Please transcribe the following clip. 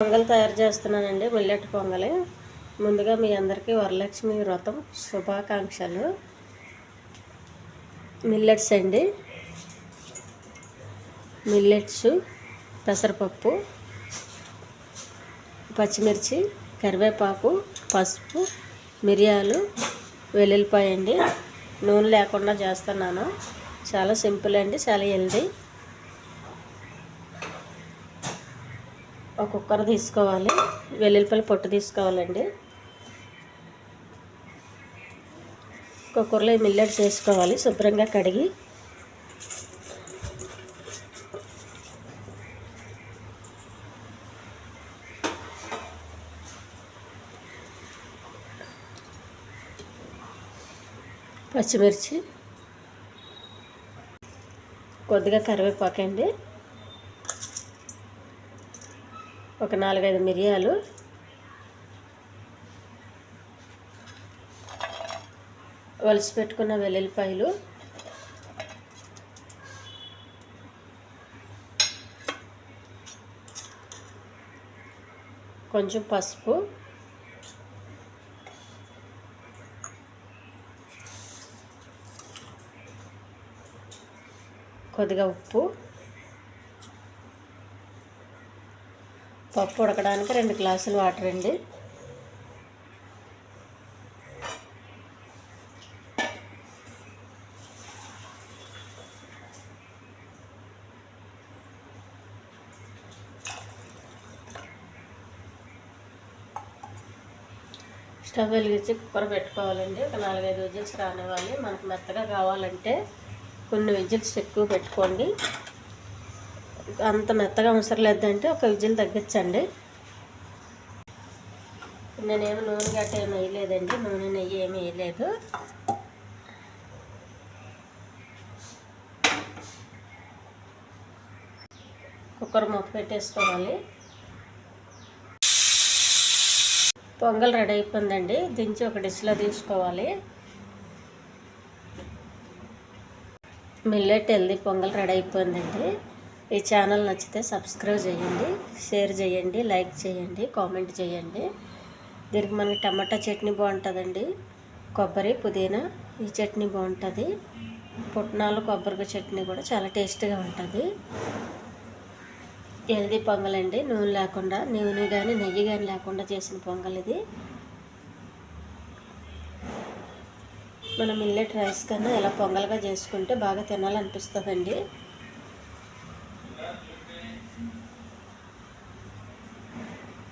పొంగల్ తయారు చేస్తున్నానండి, మిల్లెట్ పొంగలి. ముందుగా మీ అందరికీ వరలక్ష్మి వ్రతం శుభాకాంక్షలు. మిల్లెట్స్ అండి, మిల్లెట్స్, పెసరపప్పు, పచ్చిమిర్చి, కరివేపాకు, పసుపు, మిరియాలు, వెల్లుల్లిపాయ అండి. నూనె లేకుండా చేస్తున్నాను. చాలా సింపుల్ అండి, చాలా హెల్దీ. ఒక కుక్కర్ తీసుకోవాలి, వెల్లుల్లిపాయలు పొట్టు తీసుకోవాలండి. కుక్కర్లో మిల్లెట్స్ వేసుకోవాలి, శుభ్రంగా కడిగి. పచ్చిమిర్చి, కొద్దిగా కరివేపాకు అండి, ఒక 4-5 మిరియాలు, వలిసి పెట్టుకున్న వెల్లుల్లిపాయలు, కొంచెం పసుపు, కొద్దిగా ఉప్పు, పప్పు ఉడకడానికి 2 గ్లాసులు వాటర్ అండి. స్టవ్ వెలిగించి కుక్కర్ పెట్టుకోవాలండి. ఒక 4-5 విజిల్స్ రానివ్వాలి. మనకు మెత్తగా కావాలంటే కొన్ని విజిల్స్ ఎక్కువ పెట్టుకోండి. అంత మెత్తగా అవసరం లేదంటే ఒక విజిల్ తగ్గించండి. నేనేమి నూనె గట్ట ఏమి వేయలేదండి, నూనె నెయ్యి ఏమి వేయలేదు. కుక్కర్ మూత పెట్టేసుకోవాలి. పొంగల్ రెడీ అయిపోయిందండి, దించి ఒక డిష్లో తీసుకోవాలి. మిల్లెట్ హెల్దీ పొంగల్ రెడీ అయిపోయిందండి. ఈ ఛానల్ నచ్చితే సబ్స్క్రైబ్ చేయండి, షేర్ చేయండి, లైక్ చేయండి, కామెంట్ చేయండి. దీనికి మనకి టమాటా చట్నీ బాగుంటుందండి, కొబ్బరి పుదీనా ఈ చట్నీ బాగుంటుంది. పుట్నాలు కొబ్బరి చట్నీ కూడా చాలా టేస్ట్గా ఉంటుంది. హెల్దీ పొంగల్ అండి, నూనె లేకుండా, నూనె కానీ నెయ్యి కానీ లేకుండా చేసిన పొంగల్ ఇది. మనం మిల్లెట్ రైస్ కన్నా ఇలా పొంగల్గా చేసుకుంటే బాగా తినాలనిపిస్తుందండి.